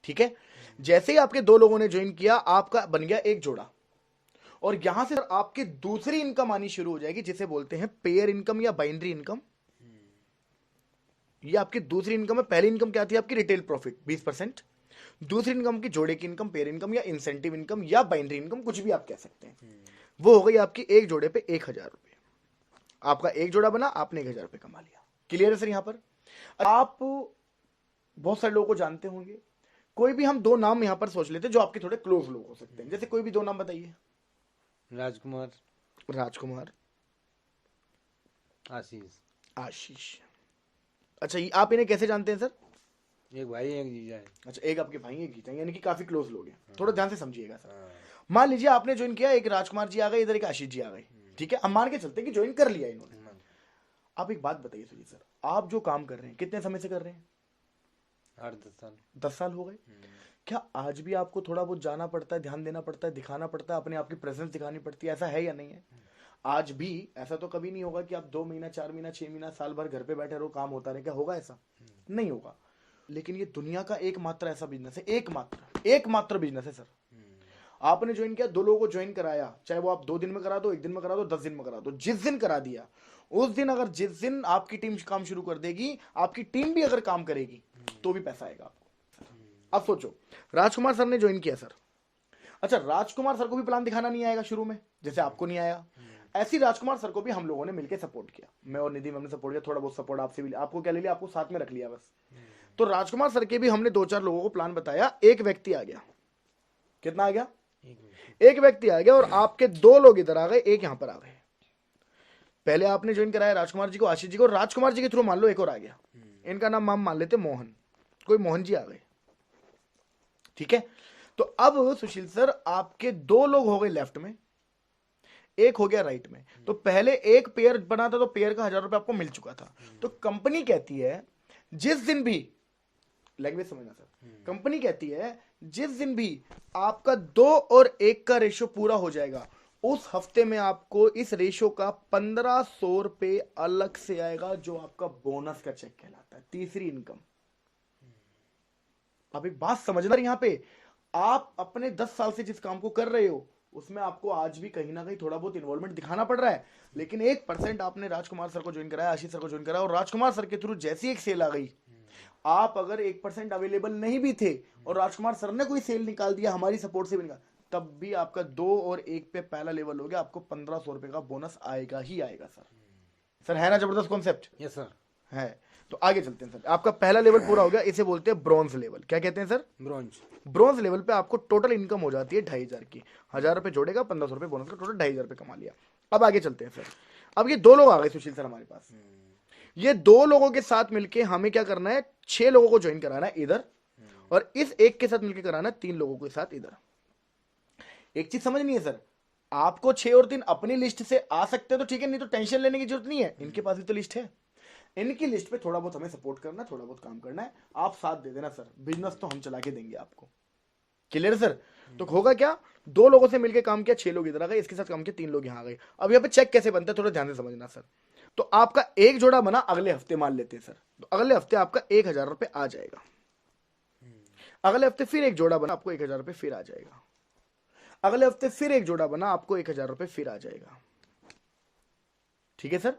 A: ठीक है। जैसे ही आपके 2 लोगों ने ज्वाइन किया, आपका बन गया एक जोड़ा, और यहां से आपकी दूसरी इनकम आनी शुरू हो जाएगी, जिसे बोलते हैं पेयर इनकम या बाइनरी इनकम। ये आपकी दूसरी इनकम है। पहली इनकम क्या थी आपकी, रिटेल प्रॉफिट 20%, दूसरी इनकम की जोड़े की इनकम, पेयर इनकम या इंसेंटिव इनकम या बाइनरी इनकम, कुछ भी आप कह सकते हैं। वो हो गई आपकी एक जोड़े पे 1,000 रुपए। आपका एक जोड़ा बना, आपने 1,000 रुपए कमा लिया। क्लियर है सर? यहां पर आप बहुत सारे लोगों को जानते होंगे, कोई भी हम 2 नाम यहां पर सोच लेते हैं जो आपके थोड़े क्लोज लोग हो सकते हैं, जैसे कोई भी 2 नाम बताइए।
B: राजकुमार,
A: राजकुमार,
B: आशीष।
A: आशीष। अच्छा, आप इन्हें कैसे जानते हैं सर?
B: एक भाई एक जीजा है।
A: अच्छा, एक आपके भाई एक जीजा, यानी कि काफी क्लोज लोग हैं। थोड़ा ध्यान से समझिएगा सर। मान लीजिए आपने ज्वाइन किया, एक राजकुमार जी आ गए, इधर एक आशीष जी आ गए, ठीक है, हम मान के चलते हैं कि ज्वाइन कर लिया इन्होंने। आप एक बात बताइए सुनिए सर, आप जो काम कर रहे हैं कितने समय से कर रहे हैं?
B: 8-10 साल।
A: 10 साल हो गए। क्या आज भी आपको थोड़ा बहुत जाना पड़ता है, ध्यान देना पड़ता है, दिखाना पड़ता है, अपने आप की प्रेजेंस दिखानी पड़ती है, ऐसा है या नहीं है? आज भी ऐसा तो कभी नहीं होगा कि आप 2 महीना, 4 महीना, 6 महीना, साल भर घर पे बैठे रहो, काम होता रहे, क्या होगा? ऐसा नहीं होगा। लेकिन ये दुनिया का एकमात्र ऐसा बिजनेस है, एकमात्र बिजनेस है सर। आपने ज्वाइन किया, 2 लोगों को ज्वाइन कराया, चाहे वो आप 2 दिन में करा दो, 1 दिन में करा दो, 10 दिन में करा दो, जिस दिन करा दिया उस दिन, अगर जिस दिन आपकी टीम काम शुरू कर देगी, आपकी टीम भी अगर काम करेगी तो भी पैसा आएगा आपको। अब सोचो, राजकुमार सर ने ज्वाइन किया सर, अच्छा राजकुमार सर को भी प्लान दिखाना नहीं आएगा शुरू में, जैसे आपको नहीं आया, ऐसी राजकुमार सर को भी हम लोगों ने मिलकर सपोर्ट किया, मैं और निधि मैम ने सपोर्ट किया, थोड़ा बहुत सपोर्ट आपसे भी, आपको क्या ले लिया, आपको साथ में रख लिया बस। तो राजकुमार सर के भी हमने 2-4 लोगों को प्लान बताया, एक व्यक्ति आ गया, कितना आ गया, एक व्यक्ति आ गया, और आपके 2 लोग इधर आ गए, एक यहां पर आ गए। पहले आपने ज्वाइन कराया राजकुमार जी को, आशीष जी को, राजकुमार जी के थ्रू मान लो एक और आ गया, इनका नाम हम मान लेते मोहन, कोई मोहन जी आ गए, ठीक है। तो अब सुशील सर आपके 2 लोग हो गए लेफ्ट में, एक हो गया राइट में। तो पहले एक पेयर बना था, तो पेयर का 1000 रुपए आपको मिल चुका था। तो कंपनी कहती है जिस दिन भी, लैंग्वेज समझना सर, कंपनी कहती है जिस दिन भी आपका 2 और 1 का रेशो पूरा हो जाएगा, उस हफ्ते में आपको इस रेशो का 1500 रुपए अलग से आएगा, जो आपका बोनस का चेक कहलाता है, तीसरी इनकम। अब एक बात समझना, यहां पे आप अपने 10 साल से जिस काम को कर रहे हो उसमें आपको आज भी कहीं ना कहीं थोड़ा बहुत इन्वॉल्वमेंट दिखाना पड़ रहा है, लेकिन 1% आपने राजकुमार सर को ज्वाइन कराया, आशीष सर को ज्वाइन कराया, और राजकुमार सर के थ्रू जैसी एक सेल आ गई, आप अगर 1% अवेलेबल नहीं भी थे और राजकुमार सर ने कोई सेल निकाल दिया, हमारी सपोर्ट से भी निकाल, तब भी आपका 2 और 1 पे पहला लेवल हो गया, आपको 1500 रुपए का बोनस आएगा ही आएगा सर। सर है ना जबरदस्त कॉन्सेप्ट?
B: Yes sir.
A: है। तो आगे चलते हैं सर, आपका पहला लेवल पूरा हो गया, इसे बोलते हैं ब्रॉन्ज लेवल। क्या कहते हैं सर?
B: ब्रॉन्ज।
A: ब्रॉन्ज लेवल पे आपको टोटल इनकम हो जाती है 2500 की, 1000 रुपए जोड़ेगा, 1500 रुपए बोनस का, टोटल 2500 रुपए कमा लिया। अब आगे चलते हैं सर, अब ये 2 लोग आ गए सुशील सर हमारे पास, ये 2 लोगों के साथ मिलके हमें क्या करना है, 6 लोगों को ज्वाइन कराना है इधर, और इस एक के साथ मिलकर कराना है 3 लोगों के साथ इधर। एक चीज समझनी है सर, आपको 6 और 3 अपनी लिस्ट से आ सकते हैं तो ठीक है, नहीं तो टेंशन लेने की जरूरत नहीं है, इनके पास भी तो लिस्ट है, इनकी लिस्ट पे थोड़ा बहुत हमें सपोर्ट करना है, थोड़ा बहुत काम करना है, आप साथ दे देना सर, बिजनेस तो हम चला के देंगे आपको। Clear sir? तो होगा क्या, 2 लोगों से मिलकर काम किया, 6 लोग इधर आ गए, इसके साथ काम किया, 3 लोग यहां आ गए। अब यहाँ पे चेक कैसे बनता है थोड़ा ध्यान से समझना सर। तो आपका एक जोड़ा बना, अगले हफ्ते मान लेते हैं सर, तो अगले हफ्ते आपका 1000 रुपए आ जाएगा, अगले हफ्ते फिर एक जोड़ा बना, आपको 1000 रुपए फिर आ जाएगा, अगले हफ्ते फिर एक जोड़ा बना, आपको 1000 रुपए फिर आ जाएगा। ठीक है सर?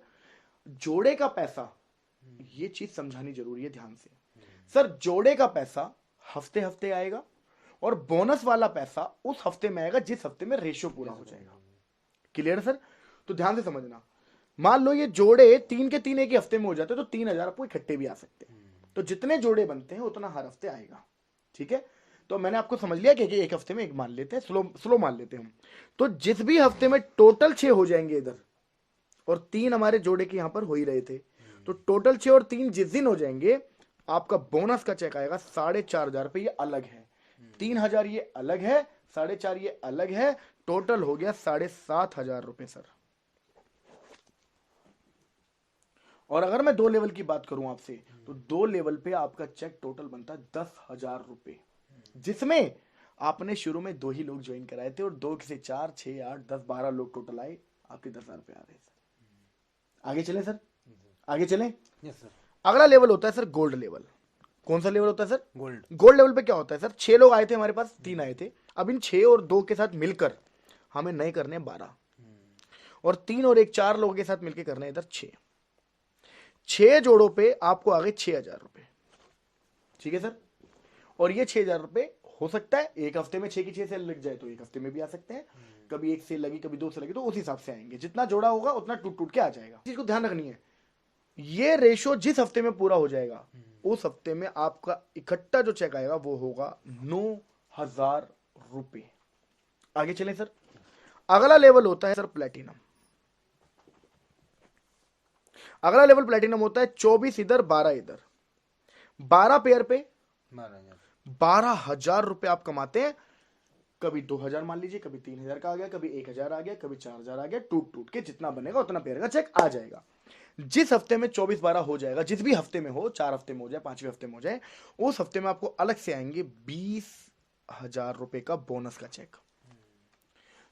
A: जोड़े का पैसा, ये चीज समझानी जरूरी है ध्यान से सर, जोड़े का पैसा हफ्ते हफ्ते आएगा, और बोनस वाला पैसा उस हफ्ते में आएगा जिस हफ्ते में रेशियो पूरा हो जाएगा। Clear sir? तो ध्यान से समझना, मान लो ये जोड़े 3 के 3 एक ही हफ्ते में हो जाते हैं, तो 3000 आपको इकट्ठे भी आ सकते हैं, तो जितने जोड़े बनते हैं उतना हर हफ्ते आएगा। ठीक है? तो मैंने आपको समझ लिया कि एक हफ्ते में एक मान लेते हैं, स्लो मान लेते हैं हम। तो जिस भी हफ्ते में टोटल 6 हो जाएंगे इधर, और 3 हमारे जोड़े के यहां पर हो ही रहे थे, तो टोटल 6 और 3 जिस दिन हो जाएंगे, आपका बोनस का चेक आएगा 4500 रुपए, ये अलग है, 3000 ये अलग है, 4500 ये अलग है, टोटल हो गया 7500 रुपए सर। और अगर मैं 2 लेवल की बात करूं आपसे, तो 2 लेवल पे आपका चेक टोटल बनता है 10,000 रुपए, जिसमें आपने शुरू में 2 ही लोग ज्वाइन कराए थे, और 2 से 4, 6, 8, 10, 12 लोग टोटल आए, आपके 10,000 रुपए आ गए सर। आगे चले सर, आगे चले।
B: Yes sir.
A: अगला लेवल होता है सर गोल्ड लेवल। कौन सा लेवल होता है सर?
B: गोल्ड।
A: गोल्ड लेवल पे क्या होता है सर, 6 लोग आए थे हमारे पास, 3 आए थे, अब इन 6 और 2 के साथ मिलकर हमें नए करने 12, और 3 और 1 4 लोगों के साथ मिलकर करने इधर 6 जोड़ों पे आपको आ गए 6000 रुपए। ठीक है सर? और ये 6000 रुपए हो सकता है एक हफ्ते में 6 की 6 सेल लग जाए तो एक हफ्ते में भी आ सकते हैं, कभी 1 सेल लगी, कभी 2 सेल लगी, तो उस हिसाब से आएंगे, जितना जोड़ा होगा उतना टूट टूट के आ जाएगा। चीज को ध्यान रखनी है, ये रेशो जिस हफ्ते में पूरा हो जाएगा, उस हफ्ते में आपका इकट्ठा जो चेक आएगा वो होगा 9000 रुपए। आगे चलें सर, अगला लेवल होता है सर प्लेटिनम। अगला लेवल प्लेटिनम होता है 24 इधर 12 इधर, 12 पेयर पे 12,000 रुपए आप कमाते हैं। कभी 2000 मान लीजिए, कभी 3000 का आ गया, कभी 1000 आ गया, कभी 4000 आ गया, टूट टूट के जितना बनेगा उतना पेयर का चेक आ जाएगा। जिस हफ्ते में 24-12 हो जाएगा, जिस भी हफ्ते में हो, 4 हफ्ते में हो जाए, 5वें हफ्ते में हो जाए, उस हफ्ते में आपको अलग से आएंगे 20,000 रुपए का बोनस का चेक।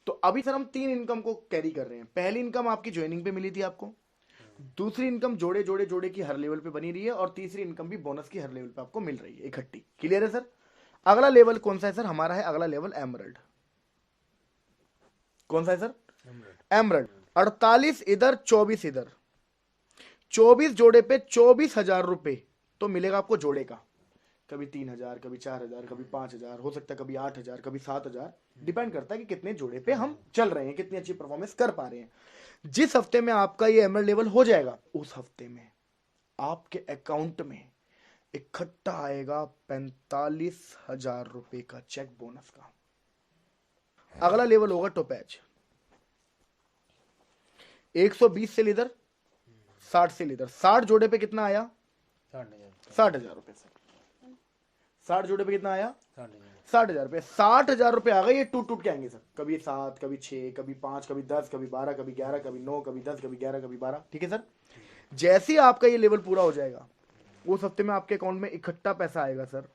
A: तो अभी सर हम 3 इनकम को कैरी कर रहे हैं। पहली इनकम आपकी ज्वाइनिंग पे मिली थी आपको, दूसरी इनकम जोड़े जोड़े जोड़े की हर लेवल पे बनी रही है, और तीसरी इनकम भी बोनस की हर लेवल पे आपको मिल रही है इकट्ठी। क्लियर है सर? अगला लेवल कौन सा है सर? हमारा है अगला लेवल एमरल्ड। कौन सा है सर? एमरल्ड। 48 इधर 24 इधर, 24 जोड़े पे 24,000 रुपए तो मिलेगा आपको जोड़े का। कभी 3,000, कभी 4,000, कभी 5,000, हो सकता है कभी 8,000, कभी 7,000, डिपेंड करता है कि कितने जोड़े पे हम चल रहे हैं, कितनी अच्छी परफॉर्मेंस कर पा रहे हैं। जिस हफ्ते में आपका ये एमरल्ड लेवल हो जाएगा, उस हफ्ते में आपके अकाउंट में इकट्ठा आएगा 45,000 रुपए का चेक बोनस का। अगला लेवल होगा टोपैच। 120 से लीडर, 60 से लीडर। 60 जोड़े पे कितना आया? 60,000 रुपए से। 60 जोड़े पे कितना आया? 60,000 रुपए। 60,000 रुपए आ गए, ये टूट टूट के आएंगे सर। कभी 7, कभी 6, कभी 5, कभी 10, कभी 12, कभी 11, कभी 9, कभी 10, कभी 11, कभी 12। ठीक है सर? जैसे ही आपका ये लेवल पूरा हो जाएगा, उस हफ्ते में आपके अकाउंट में इकट्ठा पैसा आएगा सर।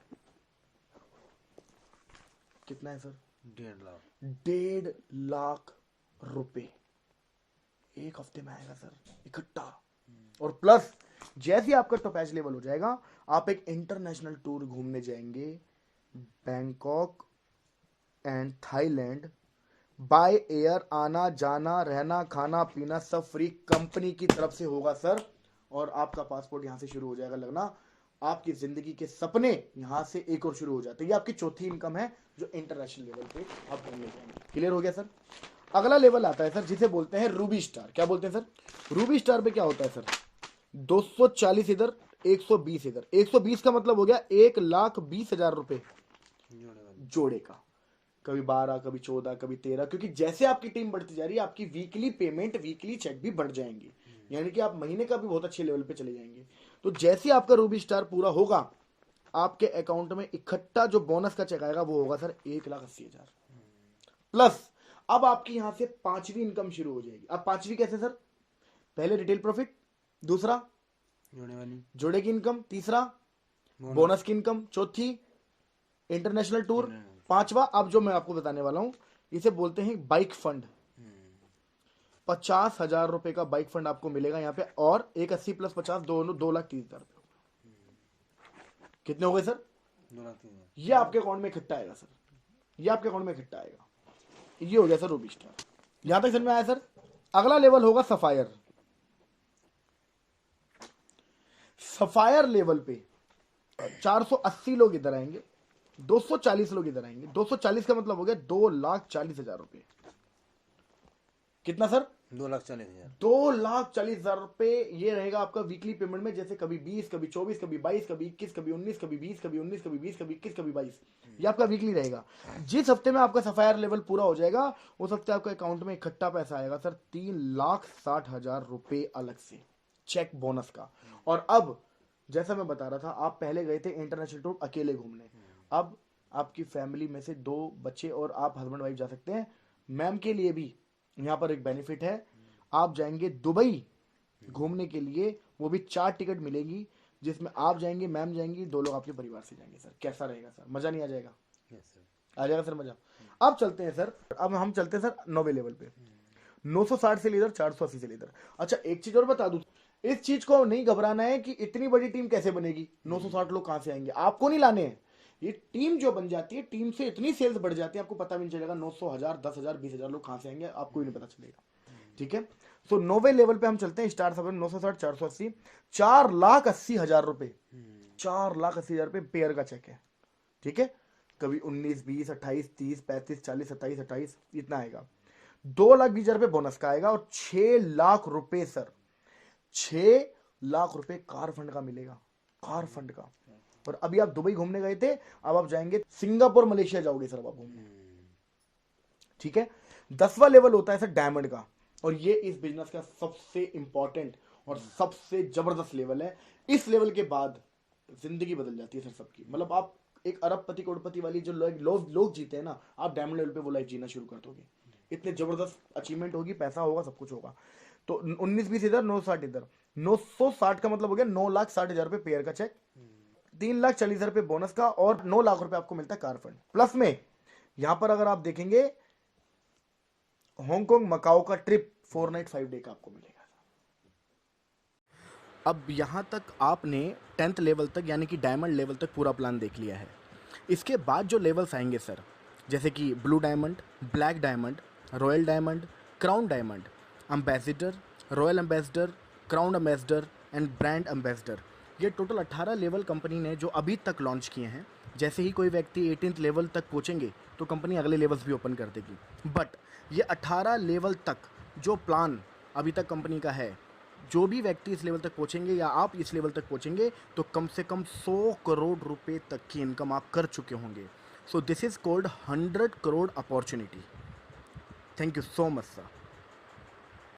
A: कितना है सर? 1.5 लाख रुपए एक हफ्ते में आएगा सर इकट्ठा। और प्लस जैसे ही आपका टॉपैच लेवल हो जाएगा, आप एक इंटरनेशनल टूर घूमने जाएंगे, Bangkok and Thailand, by air. आना जाना रहना खाना पीना सब फ्री कंपनी की तरफ से होगा सर। और आपका पासपोर्ट यहां से शुरू हो जाएगा लगना। आपकी जिंदगी के सपने यहां से एक और शुरू हो जाते हैं। ये आपकी चौथी इनकम है जो इंटरनेशनल लेवल पे आप घूमने जाएंगे। क्लियर हो गया सर? अगला लेवल आता है सर जिसे बोलते हैं रूबी स्टार। क्या बोलते हैं सर? रूबी स्टार पे क्या होता है सर? 240 इधर, 120 इधर। 120 का मतलब हो गया 1,20,000 रुपए जोड़े का। कभी 12, कभी 14, कभी 13, क्योंकि जैसे आपकी टीम बढ़ती जा रही है, आपकी वीकली पेमेंट, वीकली चेक भी बढ़ जाएंगे, यानी कि आप महीने का भी बहुत अच्छे लेवल पे चले जाएंगे। तो जैसे आपका रूबी स्टार पूरा होगा, आपके अकाउंट में इकट्ठा जो बोनस का चेक आएगा वो होगा सर 1,80,000 प्लस। अब आपकी यहां से पांचवी इनकम शुरू हो जाएगी। अब पांचवी कैसे सर? पहले रिटेल प्रॉफिट, दूसरा जोड़े की इनकम, तीसरा बोनस की इनकम, चौथी इंटरनेशनल टूर, पांचवा अब जो मैं आपको बताने वाला हूं इसे बोलते हैं बाइक फंड। 50,000 रुपए का बाइक फंड आपको मिलेगा यहाँ पे। और 180 प्लस 50 दोनों 2,30,000 रुपए। कितने हो गए सर?
B: 2,30,000।
A: ये आपके अकाउंट में इकट्ठा आएगा सर। ये आपके अकाउंट में इकट्ठा आएगा। ये हो गया सर रूबी स्टार। यहां तक समझ में आया सर? अगला लेवल होगा सफायर। सफायर लेवल पे 480 लोग इधर आएंगे, 240 लोग इधर आएंगे। 240 का मतलब हो गया 2,40,000 रुपए। कितना सर?
B: 2,40,000।
A: 2,40,000 रुपए ये रहेगा आपका वीकली पेमेंट में। जैसे कभी 20, कभी 24, कभी 22, कभी 21, कभी 19, कभी 20, कभी 19, कभी 20, कभी 21, कभी 22। ये आपका वीकली रहेगा। जिस हफ्ते में आपका सफायर लेवल पूरा हो जाएगा, उस हफ्ते आपके अकाउंट में इकट्ठा पैसा आएगा सर 3,60,000 रुपए अलग से चेक बोनस का। और अब जैसा मैं बता रहा था, आप पहले गए थे इंटरनेशनल टूर अकेले घूमने, अब आपकी फैमिली में से 2 बच्चे और आप हस्बैंड वाइफ जा सकते हैं। मैम के लिए भी यहाँ पर एक बेनिफिट है, आप जाएंगे दुबई घूमने के लिए, वो भी 4 टिकट मिलेगी, जिसमें आप जाएंगे, मैम जाएंगी, 2 लोग आपके परिवार से जाएंगे सर। कैसा रहेगा सर? मजा नहीं आ जाएगा? आ जाएगा सर मजा। अब चलते हैं सर, अब हम चलते हैं सर 9वें लेवल पे। 960 से लीडर, 480 से लीडर। अच्छा एक चीज और बता दूं, इस चीज को नहीं घबराना है कि इतनी बड़ी टीम कैसे बनेगी, 960 लोग कहां से आएंगे, आपको नहीं लाने हैं। ये टीम जो बन जाती है, टीम से इतनी सेल्स बढ़ जाती है, आपको पता भी नहीं चलेगा 900, 1,000, 10,000, 20,000 लोग कहां से आएंगे, आपको ही नहीं पता चलेगा। ठीक है? सो 9वें लेवल पे हम चलते हैं। स्टार सब 960, 480, 4,80,000 रुपए। 4,80,000 रुपए पेयर का चेक है। ठीक है? कभी 19, 20, 28, 30, 35, 40, 27, 28 इतना आएगा। 2,20,000 रुपए बोनस का आएगा। और 6 लाख रुपए सर, 6 लाख रुपए कार फंड का मिलेगा, कार फंड का। और अभी आप दुबई घूमने गए थे, अब आप जाएंगे सिंगापुर, मलेशिया जाओगे सर अब आप घूमने। ठीक है? 10वां लेवल होता है सर डायमंड का, और ये इस बिजनेस का सबसे इंपॉर्टेंट और सबसे जबरदस्त लेवल है। इस लेवल के बाद जिंदगी बदल जाती है सर सबकी। मतलब आप एक अरबपति करोड़पति वाली जो लोग जीते हैं ना, आप डायमंड लेवल पे वो लाइफ जीना शुरू कर दोगे। इतने जबरदस्त अचीवमेंट होगी, पैसा होगा, सब कुछ होगा। तो 19-20 इधर, 960 इधर। 960 का मतलब हो गया 9,60,000 रुपए पेयर का चेक, 3,40,000 रुपए बोनस का, और 9 लाख रुपए आपको मिलता है कार फंड। प्लस में यहां पर अगर आप देखेंगे, हांगकांग मकाओ का ट्रिप 4 नाइट 5 डे का आपको मिलेगा। अब यहाँ तक आपने 10th लेवल तक यानी कि डायमंड लेवल तक पूरा प्लान देख लिया है। इसके बाद जो लेवल्स आएंगे सर, जैसे कि blue diamond, black diamond, royal diamond, crown diamond, ambassador, royal ambassador, crown ambassador and brand ambassador, ये टोटल 18 लेवल कंपनी ने जो अभी तक लॉन्च किए हैं। जैसे ही कोई व्यक्ति 18th लेवल तक पहुँचेंगे तो कंपनी अगले लेवल्स भी ओपन कर देगी। बट ये 18 लेवल तक जो प्लान अभी तक कंपनी का है, जो भी व्यक्ति इस लेवल तक पहुंचेंगे या आप इस लेवल तक पहुंचेंगे तो कम से कम 100 करोड़ रुपए तक की इनकम आप कर चुके होंगे। So this is called 100 crore opportunity. Thank you so much sir.